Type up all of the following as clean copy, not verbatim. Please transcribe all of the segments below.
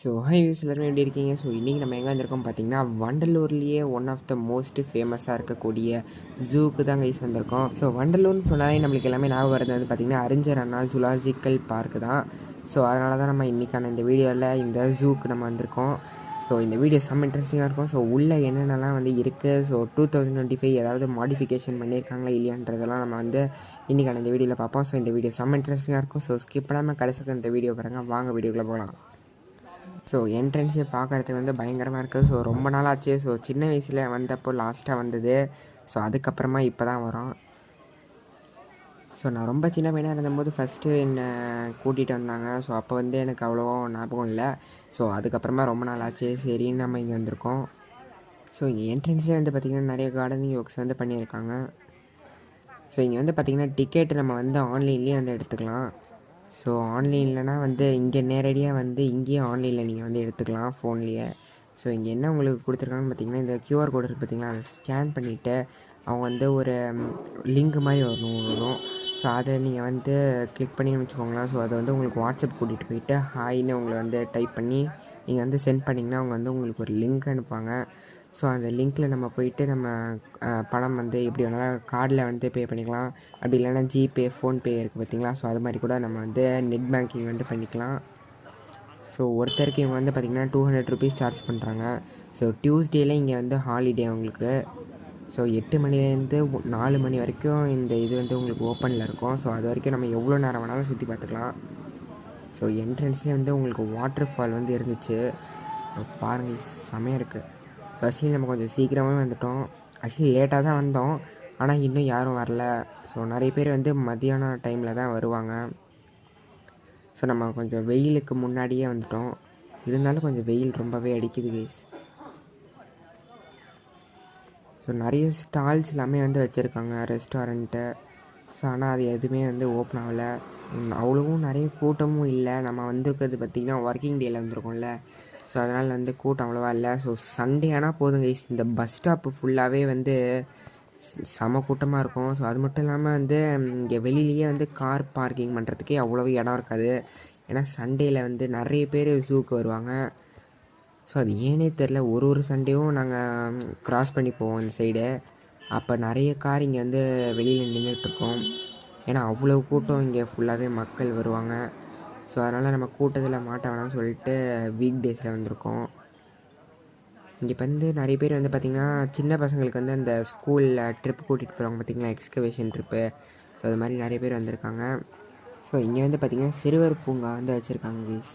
So high views எல்லோரும் எப்படி இருக்கீங்க? ஸோ இன்றைக்கி நம்ம எங்கே வந்திருக்கோம் பார்த்தீங்கன்னா, வண்டலூர்லேயே ஒன் ஆஃப் த மோஸ்ட் ஃபேமஸாக இருக்கக்கூடிய ஜூக்கு தான் கைஸ் வந்திருக்கோம். ஸோ வண்டலூர்னு சொன்னாலே நம்மளுக்கு எல்லாமே ஞாபகம் வரது வந்து பார்த்திங்கன்னா அறிஞர் அண்ணா ஜூலாஜிக்கல் பார்க்கு தான். ஸோ அதனால தான் நம்ம இன்றைக்கான இந்த வீடியோவில் இந்த ஜூக்கு நம்ம வந்திருக்கோம். ஸோ இந்த வீடியோ செம்ம இன்ட்ரெஸ்டிங்காக இருக்கும். ஸோ உள்ளே என்னென்னலாம் வந்து இருக்குது, ஸோ 2025 ஏதாவது மாடிஃபிகேஷன் பண்ணியிருக்காங்களா இல்லையான்றதெல்லாம் நம்ம வந்து இன்றைக்கான இந்த வீடியோவில் பார்ப்போம். ஸோ இந்த வீடியோ செம்ம இன்ட்ரெஸ்டிங்காக இருக்கும். ஸோ ஸ்கிப் பண்ணாமல் கடைசிக்கு இந்த வீடியோ பாருங்கள். வாங்க வீடியோக்குள்ளே போகலாம். ஸோ என்ட்ரன்ஸே பார்க்குறதுக்கு வந்து பயங்கரமாக இருக்குது. ஸோ ரொம்ப நாள் ஆச்சு. ஸோ சின்ன வயசில் வந்தப்போ லாஸ்ட்டாக வந்தது. ஸோ அதுக்கப்புறமா இப்போ தான் வரோம். ஸோ நான் ரொம்ப சின்ன பையனாக இருந்தபோது ஃபஸ்ட்டு என்னை கூட்டிகிட்டு வந்தாங்க. ஸோ அப்போ வந்து எனக்கு அவ்வளோவா ஞாபகம் இல்லை. ஸோ அதுக்கப்புறமா ரொம்ப நாள் ஆச்சு, சரின்னு நம்ம இங்கே வந்திருக்கோம். ஸோ இங்கே என்ட்ரன்ஸ்லேயே வந்து பார்த்திங்கன்னா நிறைய கார்டனிங் ஒர்க்ஸ் வந்து பண்ணியிருக்காங்க. ஸோ இங்கே வந்து பார்த்திங்கன்னா டிக்கெட்டு நம்ம வந்து ஆன்லைன்லேயே வந்து எடுத்துக்கலாம். ஸோ ஆன்லைன்லனா வந்து இங்கே நேரடியாக வந்து இங்கேயே ஆன்லைனில் நீங்கள் வந்து எடுத்துக்கலாம் ஃபோன்லேயே. ஸோ இங்கே என்ன உங்களுக்கு கொடுத்துருக்காங்கன்னு பார்த்தீங்கன்னா, இந்த கியூஆர் கோடு இருக்குது பார்த்தீங்களா, அதை ஸ்கேன் பண்ணிவிட்டு அவங்க வந்து ஒரு லிங்க் மாதிரி வரும். ஸோ அதை நீங்கள் வந்து கிளிக் பண்ணிங்கன்னு வச்சுக்கோங்களேன். ஸோ அதை வந்து உங்களுக்கு வாட்ஸ்அப் கூட்டிகிட்டு போயிட்டு ஹாய்ன்னு உங்களை வந்து டைப் பண்ணி நீங்கள் வந்து சென்ட் பண்ணிங்கன்னா அவங்க வந்து உங்களுக்கு ஒரு லிங்க் அனுப்புவாங்க. ஸோ அந்த லிங்க்கில் நம்ம போயிட்டு நம்ம பணம் வந்து எப்படி வேணாலும் கார்டில் வந்து பே பண்ணிக்கலாம். அப்படி இல்லைன்னா ஜிபே, ஃபோன்பே இருக்குது பார்த்திங்களா. ஸோ அது மாதிரி கூட நம்ம வந்து நெட் பேங்கிங் வந்து பண்ணிக்கலாம். ஸோ ஒருத்தருக்கு இவங்க வந்து பார்த்திங்கன்னா 200 ருபீஸ் சார்ஜ் பண்ணுறாங்க. ஸோ டியூஸ்டேயில் இங்கே வந்து ஹாலிடே உங்களுக்கு. ஸோ 8 மணிலேருந்து 4 மணி வரைக்கும் இந்த இது வந்து உங்களுக்கு ஓப்பனில் இருக்கும். ஸோ அது வரைக்கும் நம்ம எவ்வளோ நேரம் வேணாலும் சுற்றி பார்த்துக்கலாம். ஸோ என்ட்ரன்ஸ்லேயே வந்து உங்களுக்கு வாட்டர் ஃபால் வந்து இருந்துச்சு. பாருங்கள், செமையாக இருக்குது. ஸோ ஆக்சுவலி நம்ம கொஞ்சம் சீக்கிரமாகவே வந்துவிட்டோம். ஆக்சுவலி லேட்டாக தான் வந்தோம், ஆனால் இன்னும் யாரும் வரல. ஸோ நிறைய பேர் வந்து மத்தியானம் டைமில் தான் வருவாங்க. ஸோ நம்ம கொஞ்சம் வெயிலுக்கு முன்னாடியே வந்துவிட்டோம். இருந்தாலும் கொஞ்சம் வெயில் ரொம்பவே அடிக்குது கைஸ். ஸோ நிறைய ஸ்டால்ஸ் எல்லாமே வந்து வச்சுருக்காங்க, ரெஸ்டாரண்ட்டு. ஸோ ஆனால் அது எதுவுமே வந்து ஓப்பன் ஆகலை. அவ்வளோவும் நிறைய கூட்டமும் இல்லை. நம்ம வந்திருக்கிறது பார்த்திங்கன்னா ஒர்க்கிங் டேயில் வந்திருக்கோம்ல. ஸோ அதனால் வந்து கூட்டம் அவ்வளோவா இல்லை. ஸோ சண்டே ஆனால் போதும் கைஸ், இந்த பஸ் ஸ்டாப்பு ஃபுல்லாகவே வந்து செம கூட்டமாக இருக்கும். ஸோ அது மட்டும் இல்லாமல் வந்து இங்கே வெளியிலேயே வந்து கார் பார்க்கிங் பண்ணுறதுக்கே அவ்வளோ இடம் இருக்காது. ஏன்னா சண்டேயில் வந்து நிறைய பேர் ஜூக்கு வருவாங்க. ஸோ அது ஏனே தெரில, ஒரு சண்டேவும் நாங்கள் க்ராஸ் பண்ணி போவோம் இந்த சைடு. அப்போ நிறைய கார் இங்கே வந்து வெளியில் நின்றுட்டுருக்கோம். ஏன்னா அவ்வளோ கூட்டம் இங்கே ஃபுல்லாகவே மக்கள் வருவாங்க. ஸோ அதனால் நம்ம கூட்டத்தில் மாட்ட வேணாம்னு சொல்லிட்டு வீக் டேஸில் வந்திருக்கோம். இங்கே வந்து நிறைய பேர் வந்து பார்த்திங்கன்னா சின்ன பசங்களுக்கு வந்து அந்த ஸ்கூலில் ட்ரிப் கூட்டிகிட்டு போகிறாங்க பார்த்திங்களா, எக்ஸ்கவேஷன் ட்ரிப்பு. ஸோ அது மாதிரி நிறைய பேர் வந்திருக்காங்க. ஸோ இங்கே வந்து பார்த்திங்கன்னா சிறுவர் பூங்கா வந்து வச்சுருக்காங்க கைஸ்.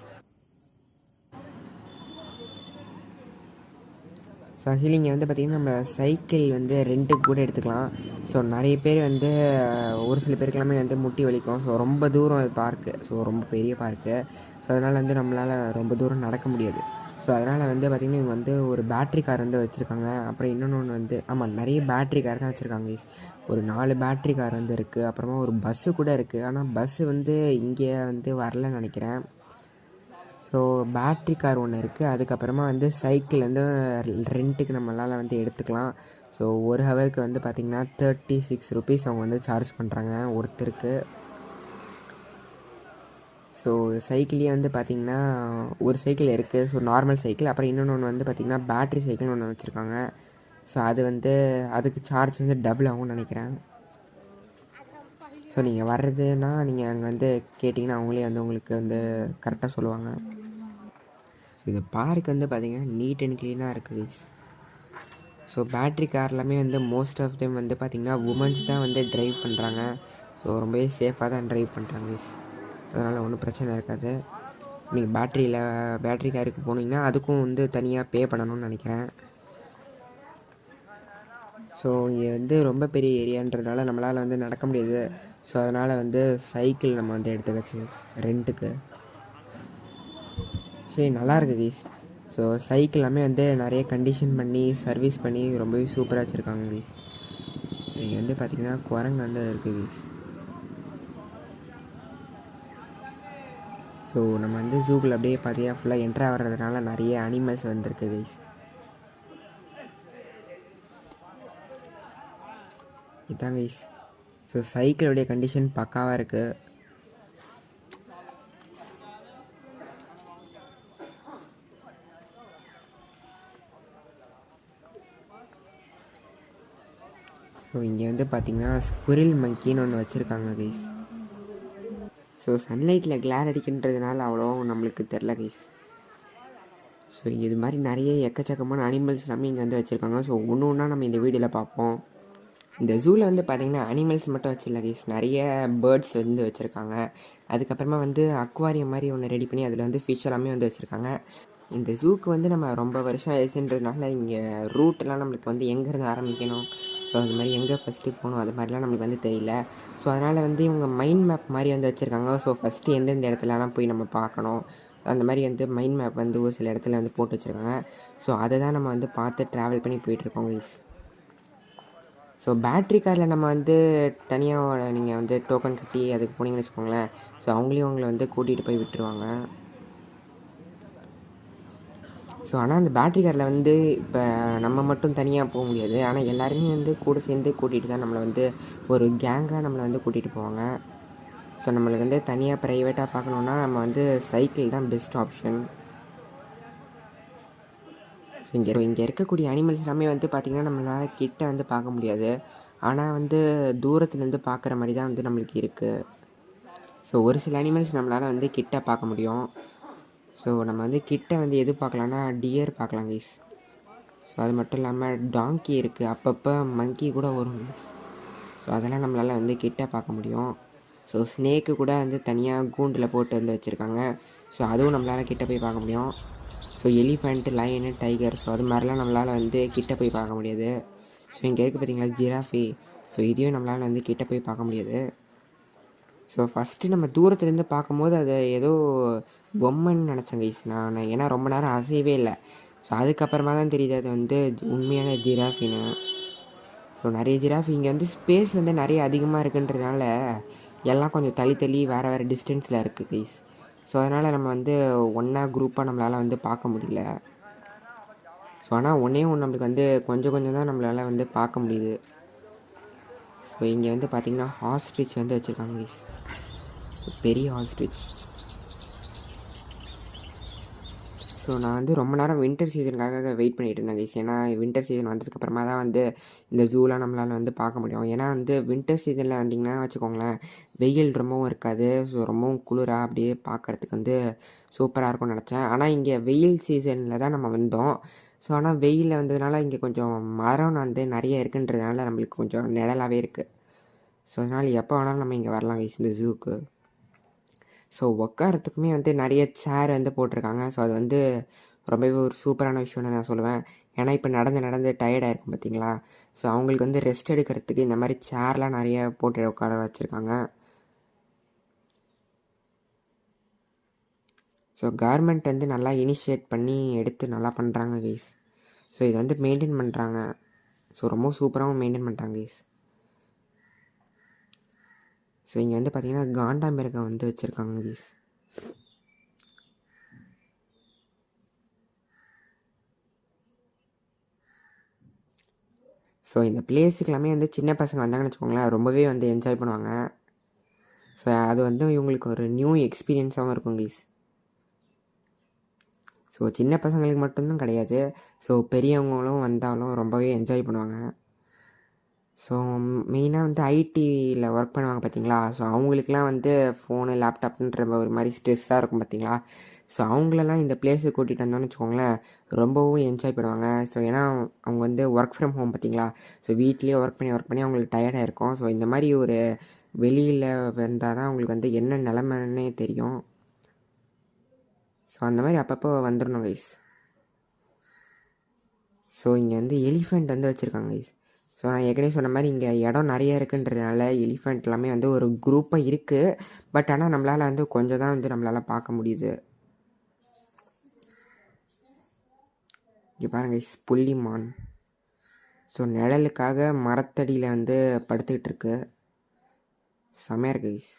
ஸோ ஆக்சுவலி இங்கே வந்து பார்த்திங்கன்னா நம்ம சைக்கிள் வந்து ரெண்ட்டுக்கு கூட எடுத்துக்கலாம். ஸோ நிறைய பேர் வந்து ஒரு சில பேருக்கெல்லாமே வந்து முட்டி வலிக்கும். ஸோ ரொம்ப தூரம் அது பார்க்கு. ஸோ ரொம்ப பெரிய பார்க்கு. ஸோ அதனால் வந்து நம்மளால் ரொம்ப தூரம் நடக்க முடியாது. ஸோ அதனால் வந்து பார்த்திங்கன்னா இவங்க வந்து ஒரு பேட்ரி கார் வந்து வச்சுருக்காங்க. அப்புறம் இன்னொன்று வந்து நிறைய பேட்ரி கார் தான் வச்சுருக்காங்க. ஒரு 4 பேட்ரி கார் வந்து இருக்குது. அப்புறமா ஒரு பஸ்ஸு கூட இருக்குது. ஆனால் பஸ்ஸு வந்து இங்கே வந்து வரலன்னு நினைக்கிறேன். ஸோ பேட்ரி கார் ஒன்று இருக்குது. அதுக்கப்புறமா வந்து சைக்கிள் வந்து ரெண்ட்டுக்கு நம்மளால் வந்து எடுத்துக்கலாம். ஸோ ஒரு ஹவருக்கு வந்து பார்த்திங்கன்னா 36 ருபீஸ் அவங்க வந்து சார்ஜ் பண்ணுறாங்க ஒருத்தருக்கு. ஸோ சைக்கிள்லேயே வந்து பார்த்திங்கன்னா ஒரு சைக்கிள் இருக்குது. ஸோ நார்மல் சைக்கிள், அப்புறம் இன்னொன்று வந்து பார்த்திங்கன்னா பேட்ரி சைக்கிள்னு ஒன்று வச்சுருக்காங்க. ஸோ அது வந்து அதுக்கு சார்ஜ் வந்து டபுள் ஆகும்னு நினைக்கிறேன். ஸோ நீங்கள் வர்றதுன்னா நீங்கள் அங்கே வந்து கேட்டிங்கன்னா அவங்களே வந்து உங்களுக்கு வந்து கரெக்டாக சொல்லுவாங்க. ஸோ இந்த பார்க் வந்து பார்த்திங்கன்னா நீட் அண்ட் க்ளீனாக இருக்குது. ஸோ பேட்ரி கார் எல்லாமே வந்து மோஸ்ட் ஆஃப் தெம் வந்து பார்த்திங்கன்னா உமன்ஸ் தான் வந்து ட்ரைவ் பண்ணுறாங்க. ஸோ ரொம்பவே சேஃபாக தான் ட்ரைவ் பண்ணுறாங்க. அதனால் ஒன்றும் பிரச்சனை இருக்காது. நீங்கள் பேட்ரி காருக்கு போனீங்கன்னா அதுக்கும் வந்து தனியாக பே பண்ணணும்னு நினைக்கிறேன். ஸோ இங்கே வந்து ரொம்ப பெரிய ஏரியான்றதுனால நம்மளால் வந்து நடக்க முடியாது. ஸோ அதனால் வந்து சைக்கிள் நம்ம வந்து எடுத்துக்கச்சு ரெண்ட்டுக்கு. சரி, நல்லாயிருக்கு கைஸ். ஸோ சைக்கிள் எல்லாமே வந்து நிறைய கண்டிஷன் பண்ணி சர்வீஸ் பண்ணி ரொம்பவே சூப்பராக வச்சுருக்காங்க கைஸ். இங்கே வந்து பார்த்திங்கன்னா குரங்கு வந்து இருக்குது கைஸ். ஸோ நம்ம வந்து ஜூக்கில் அப்படியே பார்த்தீங்கன்னா ஃபுல்லாக என்ட்ரா வர்றதுனால நிறைய அனிமல்ஸ் வந்துருக்கு கைஸ். இதுதான் கைஸ். ஸோ சைக்கிளுடைய கண்டிஷன் பக்காவாக இருக்குது. ஸோ இங்கே வந்து பார்த்திங்கன்னா ஸ்குரில் மங்கின்னு ஒன்று வச்சுருக்காங்க கைஸ். ஸோ சன்லைட்டில் கிளார் அடிக்கின்றதுனால அவ்வளோ நம்மளுக்கு தெரில கைஸ். ஸோ இது மாதிரி நிறைய எக்கச்சக்கமான அனிமல்ஸ் எல்லாமே இங்கே வந்து வச்சுருக்காங்க. ஸோ ஒன்று ஒன்றா நம்ம இந்த வீடியோவில் பார்ப்போம். இந்த ஜூவில் வந்து பார்த்திங்கன்னா அனிமல்ஸ் மட்டும் வச்சிடல கைஸ், நிறைய பேர்ட்ஸ் வந்து வச்சுருக்காங்க. அதுக்கப்புறமா வந்து அக்வாரியம் மாதிரி ஒன்று ரெடி பண்ணி அதில் வந்து ஃபிஷ் எல்லாமே வந்து வச்சுருக்காங்க. இந்த ஜூக்கு வந்து நம்ம ரொம்ப வருஷம் ஆயிடுச்சுன்றதுனால இங்கே ரூட்டெல்லாம் நம்மளுக்கு வந்து எங்கேருந்து ஆரம்பிக்கணும், ஸோ அது மாதிரி எங்கே ஃபஸ்ட்டு போகணும் அது மாதிரிலாம் நம்மளுக்கு வந்து தெரியல. ஸோ அதனால் வந்து இவங்க மைண்ட் மேப் மாதிரி வந்து வச்சுருக்காங்க. ஸோ ஃபஸ்ட்டு எந்தெந்த இடத்துலலாம் போய் நம்ம பார்க்கணும் அந்த மாதிரி வந்து மைண்ட் மேப் வந்து ஒரு சில இடத்துல வந்து போட்டு வச்சுருக்காங்க. ஸோ அதை தான் நம்ம வந்து பார்த்து ட்ராவல் பண்ணி போயிட்டுருக்கோம் கைஸ். ஸோ பேட்ரி காரில் நம்ம வந்து தனியாக நீங்கள் வந்து டோக்கன் கட்டி அதுக்கு போனீங்கன்னு வச்சுக்கோங்களேன், ஸோ அவங்களையும் உங்களை வந்து கூட்டிகிட்டு போய் விட்டுருவாங்க. ஸோ ஆனால் அந்த பேட்ரி காரில் வந்து இப்போ நம்ம மட்டும் தனியாக போக முடியாது. ஆனால் எல்லாருமே வந்து கூட சேர்ந்து கூட்டிகிட்டு தான் நம்மளை வந்து ஒரு கேங்காக நம்மளை வந்து கூட்டிகிட்டு போவாங்க. ஸோ நம்மளுக்கு வந்து தனியாக ப்ரைவேட்டாக பார்க்கணுன்னா நம்ம வந்து சைக்கிள் தான் பெஸ்ட் ஆப்ஷன். ஸோ இங்கே இருக்கக்கூடிய அனிமல்ஸ் எல்லாமே வந்து பார்த்திங்கன்னா நம்மளால் கிட்ட வந்து பார்க்க முடியாது. ஆனால் வந்து தூரத்துலேருந்து பார்க்குற மாதிரி தான் வந்து நம்மளுக்கு இருக்குது. ஸோ ஒரு சில அனிமல்ஸ் நம்மளால் வந்து கிட்ட பார்க்க முடியும். ஸோ நம்ம வந்து கிட்ட வந்து எது பார்க்கலான்னா டியர் பார்க்கலாம் கைஸ். ஸோ அது மட்டும் இல்லாமல் டாங்கி இருக்குது, அப்பப்போ மங்கி கூட வரும் கைஸ். ஸோ அதெல்லாம் நம்மளால் வந்து கிட்ட பார்க்க முடியும். ஸோ ஸ்னேக்கு கூட வந்து தனியாக கூண்டில் போட்டு வந்து வச்சுருக்காங்க. ஸோ அதுவும் நம்மளால் கிட்ட போய் பார்க்க முடியும். So elephant, line, tiger, so அது மாதிரிலாம் நம்மளால் வந்து கிட்ட போய் பார்க்க முடியாது. ஸோ இங்கே இருக்குது பார்த்திங்களா ஜிராஃபி, ஸோ இதையும் நம்மளால் வந்து கிட்ட போய் பார்க்க முடியாது. ஸோ ஃபஸ்ட்டு நம்ம தூரத்துலேருந்து பார்க்கும்போது அது ஏதோ பொம்மைன்னு நினச்சேன் கைஸ் நான், ஏன்னா ரொம்ப நேரம் அசையவே இல்லை. ஸோ அதுக்கப்புறமா தான் தெரியுது அது வந்து உண்மையான ஜிராஃபின்னு. ஸோ நிறைய ஜிராஃபி இங்கே வந்து ஸ்பேஸ் வந்து நிறைய அதிகமாக இருக்குன்றதுனால எல்லாம் கொஞ்சம் தள்ளி தள்ளி வேறு வேறு டிஸ்டன்ஸில் இருக்குது கைஸ். ஸோ அதனால் நம்ம வந்து ஒன்றா குரூப்பாக நம்மளால் வந்து பார்க்க முடியல. ஸோ ஆனால் ஒன்றே ஒன்று நம்மளுக்கு வந்து கொஞ்சம் கொஞ்சம் தான் நம்மளால் வந்து பார்க்க முடியுது. ஸோ இங்கே வந்து பார்த்திங்கன்னா ஹாஸ்ட்ரிச் வந்து வச்சுருக்காங்க கைஸ், பெரிய ஹாஸ்ட்ரிச். ஸோ நான் வந்து ரொம்ப நேரம் வின்டர் சீசனுக்காக வெயிட் பண்ணிகிட்டு இருந்தேன் கைஸ். ஏன்னா வின்டர் சீசன் வந்ததுக்கப்புறமா தான் வந்து இந்த ஜூலாம் நம்மளால் வந்து பார்க்க முடியும். ஏன்னா வந்து வின்டர் சீசனில் வந்திங்கன்னா வச்சுக்கோங்களேன், வெயில் ரொம்பவும் இருக்காது. ஸோ ரொம்பவும் குளிராக அப்படியே பார்க்குறதுக்கு வந்து சூப்பராக இருக்கும்னு நினச்சேன். ஆனால் இங்கே வெயில் சீசனில் தான் நம்ம வந்தோம். ஸோ ஆனால் வெயிலில் வந்ததுனால இங்கே கொஞ்சம் மரம் வந்து நிறைய இருக்குன்றதுனால நம்மளுக்கு கொஞ்சம் நிழலாகவே இருக்குது. ஸோ அதனால் எப்போ வேணாலும் நம்ம இங்கே வரலாம் கைஸ் இந்த ஜூக்கு. ஸோ உட்காரத்துக்குமே வந்து நிறைய சேர் வந்து போட்டிருக்காங்க. ஸோ அது வந்து ரொம்பவே ஒரு சூப்பரான விஷயம்னு நான் சொல்லுவேன். ஏன்னா இப்போ நடந்து நடந்து டயர்டாக இருக்கும் பார்த்தீங்களா, ஸோ அவங்களுக்கு வந்து ரெஸ்ட் எடுக்கிறதுக்கு இந்த மாதிரி சேர்லாம் நிறைய போட்டு உட்கார வச்சுருக்காங்க. ஸோ கவர்மெண்ட் வந்து நல்லா இனிஷியேட் பண்ணி எடுத்து நல்லா பண்ணுறாங்க கைஸ். ஸோ இதை வந்து மெயின்டைன் பண்ணுறாங்க. ஸோ ரொம்ப சூப்பராகவும் மெயின்டைன் பண்ணுறாங்க கைஸ். ஸோ இங்கே வந்து பார்த்திங்கன்னா காண்டாமிருகம் வந்து வச்சுருக்காங்க கைஸ். ஸோ இந்த பிளேஸுக்கு எல்லாமே வந்து சின்ன பசங்க வந்தாங்கன்னு வச்சுக்கோங்களேன், ரொம்பவே வந்து என்ஜாய் பண்ணுவாங்க. ஸோ அது வந்து இவங்களுக்கு ஒரு நியூ எக்ஸ்பீரியன்ஸாகவும் இருக்கும் கைஸ். ஸோ சின்ன பசங்களுக்கு மட்டும்தான் கிடையாது, ஸோ பெரியவங்களும் வந்தாலும் ரொம்பவே என்ஜாய் பண்ணுவாங்க. ஸோ மெயினாக வந்து ஐடியில் ஒர்க் பண்ணுவாங்க பார்த்தீங்களா, ஸோ அவங்களுக்குலாம் வந்து ஃபோனு லேப்டாப்ன்ற ஒரு மாதிரி ஸ்ட்ரெஸ்ஸாக இருக்கும் பார்த்தீங்களா, ஸோ அவங்களெல்லாம் இந்த பிளேஸுக்கு கூட்டிகிட்டு வந்தோன்னு வச்சுக்கோங்களேன், ரொம்பவும் என்ஜாய் பண்ணுவாங்க. ஸோ ஏன்னா அவங்க வந்து ஒர்க் ஃப்ரம் ஹோம் பார்த்தீங்களா, ஸோ வீட்லேயே ஒர்க் பண்ணி அவங்களுக்கு டயர்டாக இருக்கும். ஸோ இந்த மாதிரி ஒரு வெளியில் வந்தால் தான் அவங்களுக்கு வந்து என்ன நிலமைன்னே தெரியும். ஸோ அந்த மாதிரி அப்பப்போ வந்துடணும் கைஸ். ஸோ இங்கே வந்து எலிஃபெண்ட் வந்து வச்சுருக்காங்க கைஸ். ஸோ நான் ஏற்கனவே சொன்ன மாதிரி இங்கே இடம் நிறைய இருக்குன்றதுனால எலிஃபெண்ட் எல்லாமே வந்து ஒரு குரூப்பாக இருக்குது. பட் ஆனால் நம்மளால் வந்து கொஞ்சம் தான் வந்து நம்மளால் பார்க்க முடியுது. இங்கே பாருங்க கைஸ், புள்ளிமான். ஸோ நிழலுக்காக மரத்தடியில் வந்து படுத்துக்கிட்டு இருக்கு, செமையாக இருக்கு கைஸ்.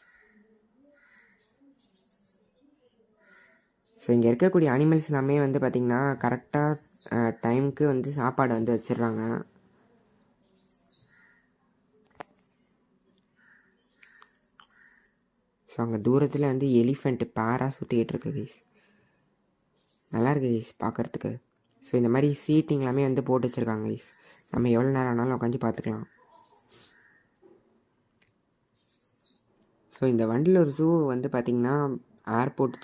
ஸோ இங்கே இருக்கக்கூடிய அனிமல்ஸ் எல்லாமே வந்து பார்த்திங்கன்னா கரெக்டாக டைமுக்கு வந்து சாப்பாடு வந்து வச்சிடுறாங்க. ஸோ அங்கே தூரத்தில் வந்து எலிஃபெண்ட்டு பேராக சுற்றிக்கிட்டு இருக்கு கைஸ், நல்லாயிருக்கு கைஸ் பார்க்குறதுக்கு. ஸோ இந்த மாதிரி சீட்டிங் எல்லாமே வந்து போட்டு வச்சுருக்காங்க கைஸ், நம்ம எவ்வளோ நேரம் ஆனாலும் உட்காந்து பார்த்துக்கலாம். ஸோ இந்த வண்டலூர் ஜூ வந்து பார்த்திங்கன்னா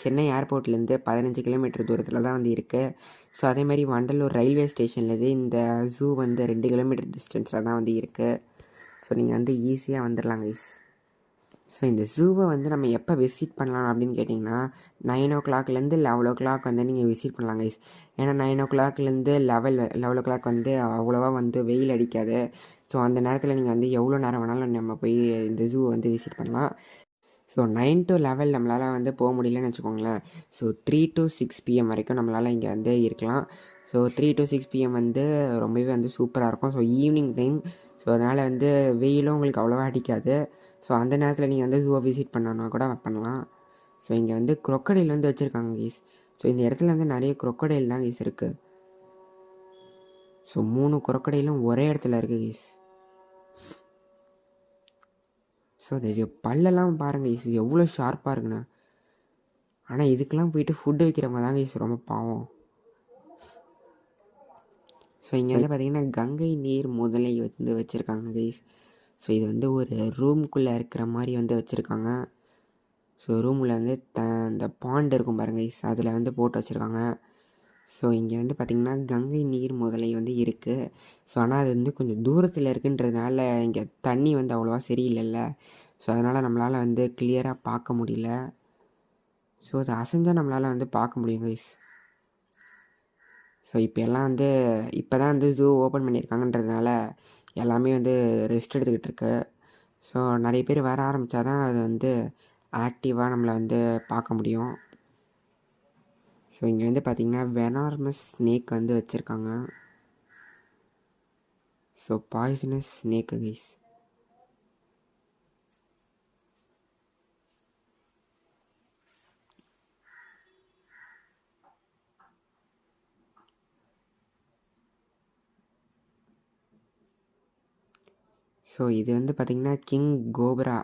சென்னை ஏர்போர்ட்லேருந்து 15 கிலோமீட்டர் தூரத்தில் தான் வந்து இருக்குது. ஸோ அதே மாதிரி வண்டலூர் ரயில்வே ஸ்டேஷன்லேருந்து இந்த ஜூ வந்து 2 கிலோமீட்டர் டிஸ்டன்ஸில் தான் வந்து இருக்குது. ஸோ நீங்கள் வந்து ஈஸியாக வந்துடலாம் கைஸ். ஸோ இந்த ஜூவை வந்து நம்ம எப்போ விசிட் பண்ணலாம் அப்படின்னு கேட்டிங்கன்னா 9 o'clockலேருந்து 11 o'clock வந்து நீங்கள் விசிட் பண்ணலாம் கைஸ். ஏன்னா 9 o'clockலேருந்து 11 o'clock வந்து அவ்வளோவா வந்து வெயில் அடிக்காது. ஸோ அந்த நேரத்தில் நீங்கள் வந்து எவ்வளோ நேரம் வேணாலும் நம்ம போய் இந்த ஜூவை வந்து விசிட் பண்ணலாம். ஸோ 9 to 11 நம்மளால் வந்து போக முடியலன்னு வச்சுக்கோங்களேன். ஸோ 3 to 6 PM வரைக்கும் நம்மளால் இங்கே வந்து இருக்கலாம். ஸோ 3 to 6 PM வந்து ரொம்பவே வந்து சூப்பராக இருக்கும். So evening time. ஸோ அதனால் வந்து வெயிலும் உங்களுக்கு அவ்வளோவா அடிக்காது. ஸோ அந்த நேரத்தில் நீங்கள் வந்து ஜூவை விசிட் பண்ணணுன்னா கூட பண்ணலாம். ஸோ இங்கே வந்து crocodile வந்து வச்சுருக்காங்க கீஸ். ஸோ இந்த இடத்துல வந்து நிறைய crocodile தான் கீஸ் இருக்குது. ஸோ 3 crocodileம் ஒரே இடத்துல இருக்குது கீஸ். ஸோ அது பல்லெல்லாம் பாருங்கள் ஈஸ் எவ்வளோ ஷார்ப்பாக இருக்குண்ணா. ஆனால் இதுக்கெல்லாம் போயிட்டு ஃபுட்டு வைக்கிறவங்க தாங்க ஈஸ் ரொம்ப பாவம். ஸோ இங்கே வந்து பார்த்திங்கன்னா கங்கை நீர் முதலை வந்து வச்சுருக்காங்க கைஸ். ஸோ இது வந்து ஒரு ரூம்குள்ளே இருக்கிற மாதிரி வந்து வச்சுருக்காங்க. ஸோ ரூமில் வந்து இந்த பாண்ட் இருக்கும் பாருங்கள் கைஸ், அதில் வந்து போட்டு வச்சுருக்காங்க. ஸோ இங்கே வந்து பார்த்திங்கன்னா கங்கை நீர் முதலை வந்து இருக்குது. ஸோ ஆனால் அது வந்து கொஞ்சம் தூரத்தில் இருக்குன்றதுனால இங்கே தண்ணி வந்து அவ்வளோவா சரியில்லைல்ல. ஸோ அதனால் நம்மளால் வந்து கிளியராக பார்க்க முடியல. ஸோ அது அசைஞ்சால் நம்மளால் வந்து பார்க்க முடியும் கைஸ். ஸோ இப்போ எல்லாம் வந்து இப்போ தான் வந்து ஜூ ஓப்பன் பண்ணியிருக்காங்கன்றதுனால எல்லாமே வந்து ரெஸ்ட் எடுத்துக்கிட்டு இருக்கு. ஸோ நிறைய பேர் வர ஆரம்பித்தா தான் அது வந்து ஆக்டிவாக நம்மளை வந்து பார்க்க முடியும். ஸோ இங்கே வந்து பார்த்திங்கன்னா வெனார்மஸ் ஸ்னேக் வந்து வச்சுருக்காங்க. So poisonous snake guys. So இது வந்து பார்த்திங்கன்னா கிங் கோப்ரா.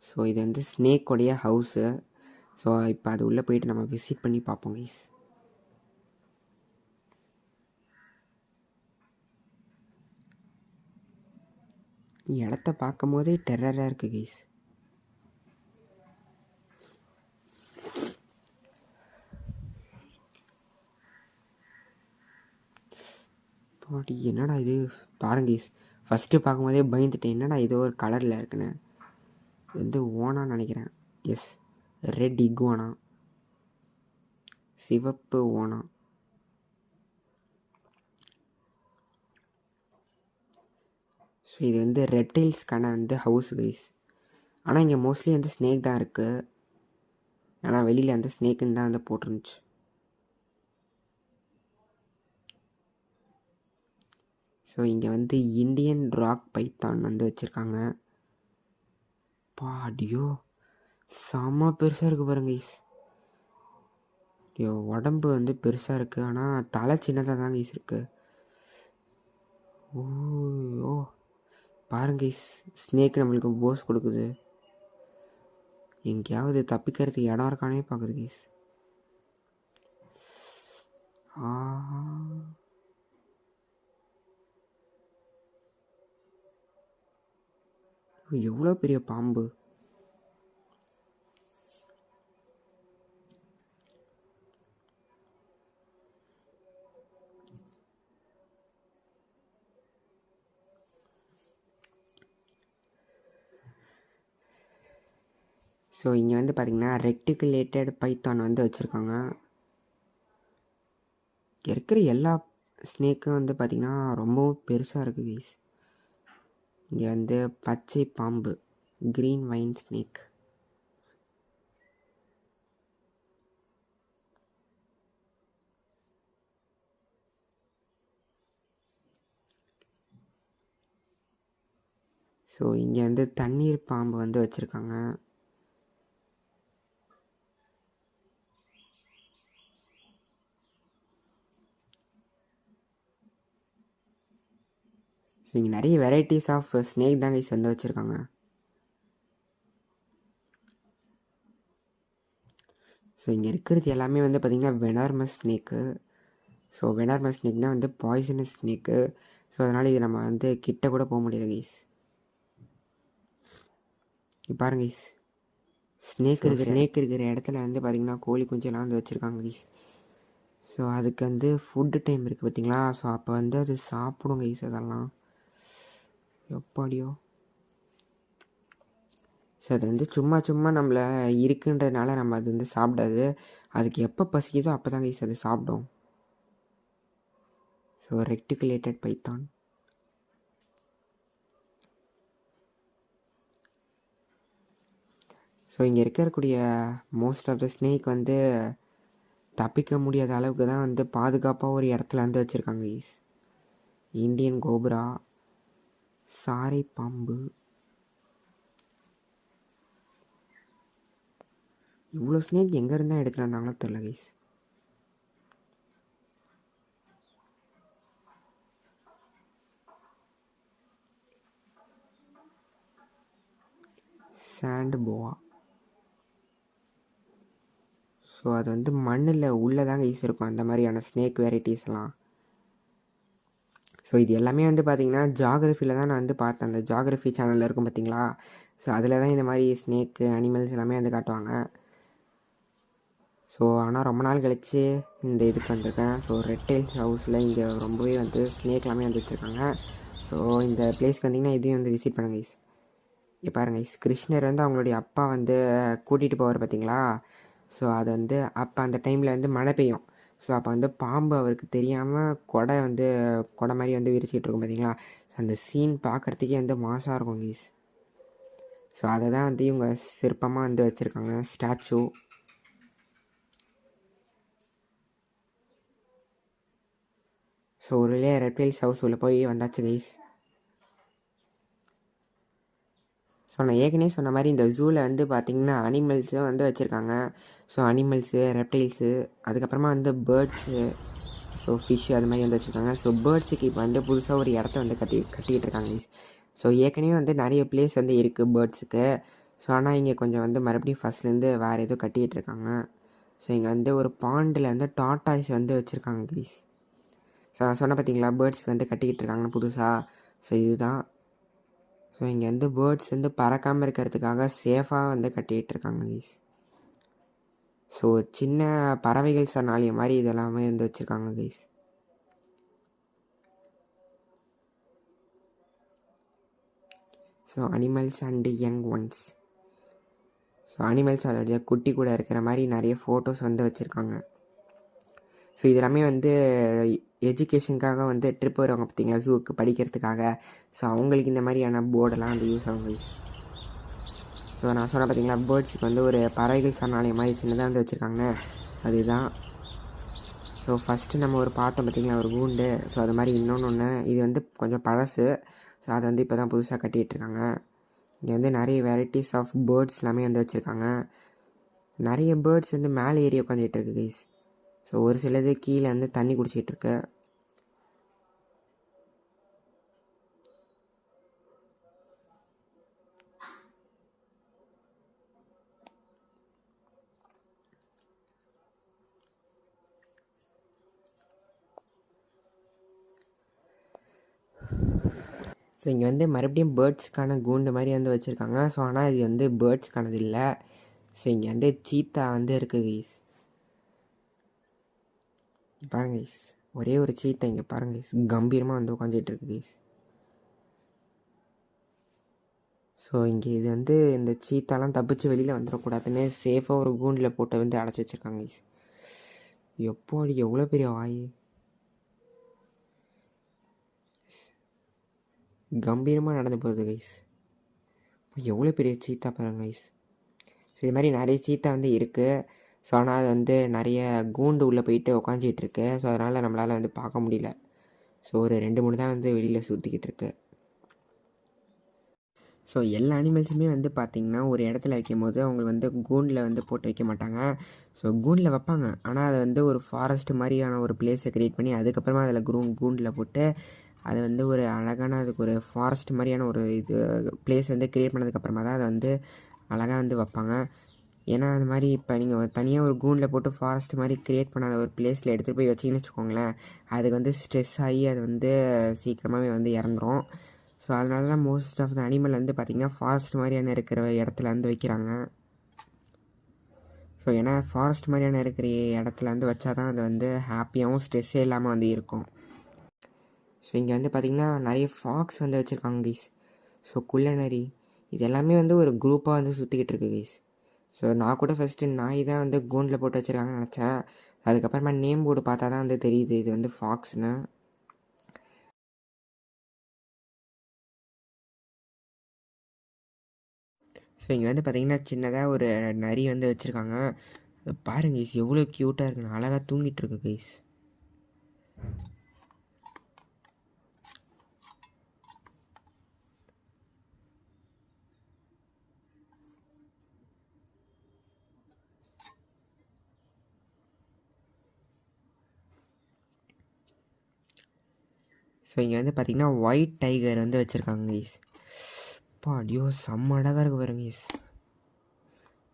ஸோ இது வந்து ஸ்னேக்கோடைய ஹவுஸு. ஸோ இப்போ அது உள்ளே போயிட்டு நம்ம விசிட் பண்ணி பார்ப்போம் கைஸ். இடத்த பார்க்கும் போதே டெரராக இருக்குது கைஸ். பாடி என்னடா இது பாருங்க கைஸ். ஃபஸ்ட்டு பார்க்கும்போதே பயந்துட்டேன், என்னடா ஏதோ ஒரு கலரில் இருக்குன்னு. இது வந்து ஓனான்னு நினைக்கிறேன். எஸ், ரெட் இகுவானா, சிவப்பு ஓனா. ஸோ இது வந்து ரெப்டைல்ஸ்க்கான வந்து ஹவுஸ் கைஸ். ஆனால் இங்கே மோஸ்ட்லி வந்து ஸ்னேக் தான் இருக்குது. ஏன்னா வெளியில் வந்து ஸ்னேக்குன்னு தான் வந்து போட்டிருந்துச்சு. ஸோ இங்கே வந்து இந்தியன் ராக் பைத்தான் வந்து வச்சுருக்காங்க. பாடியோ செம்ம பெருசாக இருக்குது பாருங்க கைஸ். ஐயோ உடம்பு வந்து பெருசாக இருக்குது, ஆனால் தலை சின்னதாக தான் கைஸ் இருக்குது. ஓ பாருங்க கைஸ், ஸ்னேக் நம்மளுக்கு போஸ் கொடுக்குது. எங்கேயாவது தப்பிக்கிறதுக்கு இடம் இருக்கானே பார்க்குது கைஸ். எவ்வளோ பெரிய பாம்பு. ஸோ இங்கே வந்து பார்த்திங்கன்னா ரெக்டிகுலேட்டட் பைத்தான் வந்து வச்சுருக்காங்க. இருக்கிற எல்லா ஸ்னேக்கும் வந்து பார்த்திங்கன்னா ரொம்பவும் பெருசாக இருக்குது கைஸ். இங்கே வந்து பச்சை பாம்பு, க்ரீன் வைன் ஸ்னேக். ஸோ இங்கே வந்து தண்ணீர் பாம்பு வந்து வச்சுருக்காங்க. ஸோ இங்கே நிறைய வெரைட்டிஸ் ஆஃப் ஸ்னேக் தான் கைஸ் வந்து வச்சுருக்காங்க. ஸோ இங்கே இருக்கிறது எல்லாமே வந்து பார்த்திங்கன்னா வெனார்மஸ் ஸ்னேக்கு. ஸோ வெனார்மஸ் ஸ்னேக்னால் வந்து பாய்சனஸ் ஸ்னேக்கு. ஸோ அதனால் இது நம்ம வந்து கிட்ட கூட போக முடியாது கைஸ். பாருங்க கைஸ், ஸ்னேக் இருக்கிற இடத்துல வந்து பார்த்திங்கன்னா கோழி குஞ்செல்லாம் வந்து வச்சுருக்காங்க கைஸ். ஸோ அதுக்கு வந்து ஃபுட்டு டைம் இருக்குது பார்த்திங்களா. ஸோ அப்போ வந்து அது சாப்பிடும் கைஸ். அதெல்லாம் எப்பாடியோ. ஸோ அது வந்து சும்மா நம்மளை இருக்குன்றதுனால நம்ம அது வந்து சாப்பிடாது. அதுக்கு எப்போ பசிக்குதோ அப்போ தான் கைஸ் அது சாப்பிடும். So ரெக்டிகுலேட்டட் Python. ஸோ இங்கே இருக்கக்கூடிய மோஸ்ட் ஆஃப் த ஸ்னேக் வந்து தப்பிக்க முடியாத அளவுக்கு தான் வந்து பாதுகாப்பாக ஒரு இடத்துல வந்து வச்சுருக்காங்க கைஸ். இந்தியன் கோப்ரா, சாரை பாம்பு, இவ்வளோ ஸ்னேக் எங்கே இருந்தால் எடுத்துகிட்டு வந்தாங்களோ தெரில கைஸ். சாண்ட் போவா. ஸோ அது வந்து மண்ணில் உள்ளே தாங்க கைஸ் இருக்கும் அந்த மாதிரியான ஸ்னேக் வெரைட்டிஸ்லாம். ஸோ இது எல்லாமே வந்து பார்த்திங்கன்னா ஜாகிரஃபியில் தான் நான் வந்து பார்த்தேன். அந்த ஜாகிரஃபி சேனலில் இருக்கும் பார்த்திங்களா. ஸோ அதில் தான் இந்த மாதிரி ஸ்னேக்கு அனிமல்ஸ் எல்லாமே வந்து காட்டுவாங்க. ஸோ ஆனால் ரொம்ப நாள் கழித்து இந்த இதுக்கு வந்திருக்கேன். ஸோ ரெட் டெயில்ஸ் ஹவுஸில் இங்கே ரொம்பவே வந்து ஸ்னேக் எல்லாமே வந்து வச்சுருக்காங்க. ஸோ இந்த பிளேஸ்க்கு வந்திங்கன்னா இதையும் வந்து விசிட் பண்ணுங்க கைஸ். இங்கே பாருங்க கைஸ், கிருஷ்ணர் வந்து அவங்களுடைய அப்பா வந்து கூட்டிகிட்டு போவார் பார்த்திங்களா. ஸோ அது வந்து அப்போ அந்த டைமில் வந்து மழை பெய்யும். ஸோ அப்போ வந்து பாம்பு அவருக்கு தெரியாமல் கொடை மாதிரி வந்து விரிச்சிக்கிட்டு இருக்கும் பார்த்திங்களா. அந்த சீன் பார்க்குறதுக்கே வந்து மாசாக இருக்கும் கைஸ். ஸோ அதை தான் வந்து இவங்க சிற்பமாக வந்து வச்சுருக்காங்க, ஸ்டாச்சு. ஸோ ஒரு வழியாக ரெட் டெயில்ஸ் ஹவுஸ் உள்ள போய் வந்தாச்சு கைஸ். ஸோ நான் ஏற்கனவே சொன்ன மாதிரி இந்த ஜூவில் வந்து பார்த்திங்கன்னா அனிமல்ஸும் வந்து வச்சுருக்காங்க. ஸோ அனிமல்ஸு, ரெப்டைல்ஸு, அதுக்கப்புறமா வந்து பேர்ட்ஸு, ஸோ ஃபிஷ்ஷு அது மாதிரி வந்து வச்சுருக்காங்க. ஸோ பேர்ட்ஸுக்கு இப்போ வந்து புதுசாக ஒரு இடத்த வந்து கட்டிக்கிட்டு இருக்காங்க கைஸ். ஸோ ஏற்கனவே வந்து நிறைய பிளேஸ் வந்து இருக்குது பேர்ட்ஸுக்கு. ஸோ ஆனால் இங்கே கொஞ்சம் வந்து மறுபடியும் ஃபஸ்ட்லேருந்து வேறு ஏதோ கட்டிக்கிட்டு இருக்காங்க. ஸோ இங்கே வந்து ஒரு பாண்டில் வந்து டாட்டாய்ஸ் வந்து வச்சுருக்காங்க கைஸ். ஸோ நான் சொன்ன பார்த்தீங்களா பேர்ட்ஸுக்கு வந்து கட்டிக்கிட்டு இருக்காங்கன்னு புதுசாக. ஸோ இதுதான். ஸோ இங்கே வந்து பேர்ட்ஸ் வந்து பறக்காமல் இருக்கிறதுக்காக சேஃபாக வந்து கட்டிகிட்டு இருக்காங்க கைஸ். ஸோ சின்ன பறவைகள் சரணாலயம் மாதிரி இதெல்லாமே வந்து வச்சுருக்காங்க guys. So animals and young once. So animals அதோடைய குட்டி கூட இருக்கிற மாதிரி நிறைய ஃபோட்டோஸ் வந்து வச்சுருக்காங்க. ஸோ இது எல்லாமே வந்து எஜுகேஷனுக்காக வந்து ட்ரிப் வருவாங்க பார்த்திங்களா ஜூவுக்கு படிக்கிறதுக்காக. ஸோ அவங்களுக்கு இந்த மாதிரியான போர்டெல்லாம் வந்து யூஸ் ஆகும் கைஸ். ஸோ நான் சொன்ன பார்த்திங்களா பேர்ட்ஸுக்கு வந்து ஒரு பறவைகள் சரணாலயம் மாதிரி சின்னதாக வந்து வச்சுருக்காங்க. அதுதான். ஸோ ஃபஸ்ட்டு நம்ம ஒரு பார்த்தோம் பார்த்திங்களா ஒரு கூண்டு. ஸோ அது மாதிரி இன்னொன்று இது வந்து கொஞ்சம் பழசு. ஸோ அதை வந்து இப்போ தான் புதுசாக கட்டிகிட்ருக்காங்க. இங்கே வந்து நிறைய வெரைட்டிஸ் ஆஃப் பேர்ட்ஸ் எல்லாமே வந்து வச்சுருக்காங்க. நிறைய பேர்ட்ஸ் வந்து மேலே ஏறி உட்காந்துட்டு இருக்கு கைஸ். ஸோ ஒரு சிலது கீழே வந்து தண்ணி குடிச்சிட்ருக்கு. ஸோ இங்கே வந்து மறுபடியும் பேர்ட்ஸுக்கான கூண்டு மாதிரி வந்து வச்சுருக்காங்க. ஸோ ஆனால் இது வந்து பேர்ட்ஸுக்கானது இல்லை. ஸோ இங்கே வந்து சீத்தா வந்து இருக்குது கைஸ். பாருங்க கைஸ், ஒரே ஒரு சீத்தா இங்கே பாருங்க கைஸ், கம்பீரமாக வந்து உட்காந்துட்டு இருக்கு கைஸ். ஸோ இங்கே இது வந்து இந்த சீத்தாலாம் தப்பிச்சு வெளியில் வந்துடக்கூடாதுன்னு சேஃபாக ஒரு கூண்டில் போட்டு வந்து அடைச்சி வச்சுருக்காங்க கைஸ். எப்போ எவ்வளோ பெரிய வாய், கம்பீரமாக நடந்து போகுது கைஸ். எவ்வளோ பெரிய சீத்தா பாருங்க கைஸ். ஸோ இது மாதிரி நிறைய சீத்தா வந்து இருக்குது. ஸோ ஆனால் அது வந்து நிறைய கூண்டு உள்ளே போயிட்டு உக்காந்துட்டுருக்கு. ஸோ அதனால் நம்மளால் வந்து பார்க்க முடியல. ஸோ ஒரு 2-3 தான் வந்து வெளியில் சுற்றிக்கிட்டு இருக்கு. ஸோ எல்லா அனிமல்ஸுமே வந்து பார்த்திங்கன்னா ஒரு இடத்துல வைக்கும் போது அவங்க வந்து கூண்டில் வந்து போட்டு வைக்க மாட்டாங்க. ஸோ கூண்டில் வைப்பாங்க, ஆனால் அதை வந்து ஒரு ஃபாரஸ்ட் மாதிரியான ஒரு பிளேஸை க்ரியேட் பண்ணி அதுக்கப்புறமா அதில் கூண்டில் போட்டு அது வந்து ஒரு அழகான அதுக்கு ஒரு ஃபாரஸ்ட் மாதிரியான ஒரு பிளேஸ் வந்து க்ரியேட் பண்ணதுக்கப்புறமா தான் அதை வந்து அழகாக வந்து வைப்பாங்க. ஏன்னா அந்த மாதிரி இப்போ நீங்கள் தனியாக ஒரு கூண்டில் போட்டு ஃபாரஸ்ட் மாதிரி க்ரியேட் பண்ணாத ஒரு பிளேஸில் எடுத்துகிட்டு போய் வச்சிங்கன்னு வச்சுக்கோங்களேன், அதுக்கு வந்து ஸ்ட்ரெஸ் ஆகி அது வந்து சீக்கிரமாகவே வந்து இறந்துரும். ஸோ அதனால தான் மோஸ்ட் ஆஃப் த அனிமல் வந்து பார்த்திங்கன்னா ஃபாரஸ்ட் மாதிரியான இருக்கிற இடத்துல வந்து வைக்கிறாங்க. ஸோ ஏன்னா ஃபாரஸ்ட் மாதிரியான இருக்கிற இடத்துல வந்து வச்சா தான் அது வந்து ஹாப்பியாகவும் ஸ்ட்ரெஸ்ஸே இல்லாமல் வந்து இருக்கும். ஸோ இங்கே வந்து பார்த்திங்கன்னா நிறைய ஃபாக்ஸ் வந்து வச்சுருக்காங்க கைஸ். ஸோ குள்ளநரி இது எல்லாமே வந்து ஒரு குரூப்பாக வந்து சுற்றிக்கிட்டு இருக்கு கைஸ். ஸோ நான் கூட ஃபஸ்ட்டு நாய் தான் வந்து கூண்டில் போட்டு வச்சுருக்காங்கன்னு நினச்சேன். அதுக்கப்புறமா நேம் போர்டு பார்த்தா தான் வந்து தெரியுது இது வந்து ஃபாக்ஸ்னு. ஸோ இங்கே வந்து பார்த்திங்கன்னா சின்னதாக ஒரு நரி வந்து வச்சுருக்காங்க. பாருங்க கைஸ் எவ்வளோ க்யூட்டாக இருக்குன்னு, அழகாக தூங்கிட்டு இருக்கு கைஸ். ஸோ இங்கே வந்து பார்த்திங்கன்னா ஒயிட் டைகர் வந்து வச்சுருக்காங்க கைஸ். ஐயோ செம்ம அழகாக இருக்கு பாருங்க கைஸ்.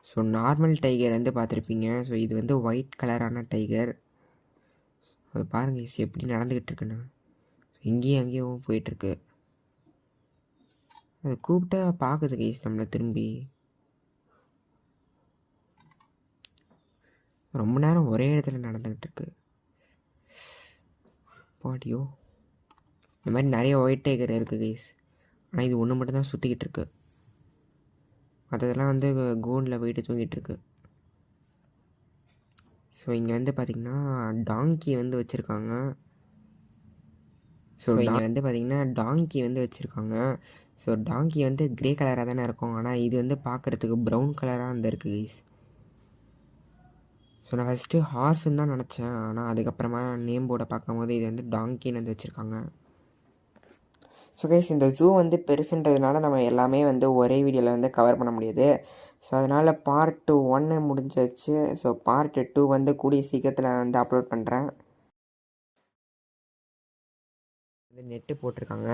ஸோ நார்மல் டைகர் வந்து பார்த்துருப்பீங்க. ஸோ இது வந்து ஒயிட் கலரான டைகர். அது பாருங்க கைஸ் எப்படி நடந்துக்கிட்டு இருக்குன்னு, இங்கேயும் அங்கேயும் போயிட்டுருக்கு. அது கூப்பிட்டா பார்க்குது கைஸ் நம்மளை திரும்பி. ரொம்ப நேரம் ஒரே இடத்துல நடந்துக்கிட்டு இருக்கு. பாட்டியோ இந்த மாதிரி நிறைய ஒயிட் டைகர் இருக்குது கைஸ். ஆனால் இது ஒன்று மட்டும் தான் சுற்றிக்கிட்டு இருக்கு. மற்றதெல்லாம் வந்து கூண்டில் போயிட்டு தூங்கிட்டு இருக்கு. ஸோ இங்கே வந்து பார்த்திங்கன்னா டாங்கி வந்து வச்சுருக்காங்க. ஸோ இங்கே வந்து பார்த்திங்கன்னா டாங்கி வந்து வச்சுருக்காங்க. ஸோ டாங்கி வந்து க்ரே கலராக தானே இருக்கும், ஆனால் இது வந்து பார்க்குறதுக்கு ப்ரௌன் கலராக வந்து இருக்குது கைஸ். ஸோ நான் ஃபஸ்ட்டு ஹார்ஸ்ன்னு தான் நினச்சேன், ஆனால் அதுக்கப்புறமா நேம் போர்டை பார்க்கும்போது இது வந்து டாங்கின்னு வந்து வச்சுருக்காங்க. ஸோ கைஸ் இந்த ஜூ வந்து பெருசுன்றதுனால நம்ம எல்லாமே வந்து ஒரே வீடியோவில் வந்து கவர் பண்ண முடியாது. ஸோ அதனால் பார்ட் 1 முடிஞ்சிச்சு. ஸோ பார்ட் 2 வந்து கூடிய சீக்கிரத்தில் வந்து அப்லோட் பண்ணுறேன். வந்து நெட்டு போட்டிருக்காங்க.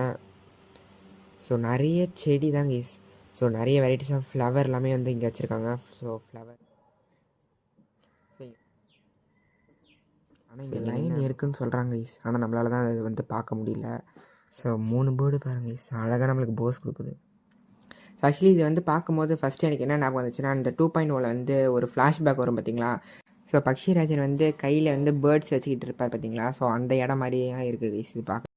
ஸோ நிறைய செடி தான் கைஸ். ஸோ நிறைய வெரைட்டிஸ் ஆஃப் ஃப்ளவர் எல்லாமே வந்து இங்கே வச்சுருக்காங்க. ஸோ ஃப்ளவர் ஆனால் இங்கே லைன் இருக்குதுன்னு சொல்கிறாங்க கைஸ், ஆனால் நம்மளால தான் அது வந்து பார்க்க முடியல. ஸோ 3 பேர்டு பாருங்க கைஸ், அழகாக நம்மளுக்கு போஸ் கொடுக்குது. ஸோ ஆக்சுவலி இது வந்து பார்க்கும்போது ஃபஸ்ட்டு எனக்கு என்ன ஞாபகம் வந்துச்சுன்னா, இந்த 2.0 வந்து ஒரு ஃப்ளாஷ்பேக் வரும் பார்த்தீங்களா. ஸோ பக்ஷிராஜர் வந்து கையில் வந்து பேர்ட்ஸ் வச்சுக்கிட்டு இருப்பார் பார்த்தீங்களா. ஸோ அந்த இடம் மாதிரியே இருக்குது கைஸ் இது பார்க்க.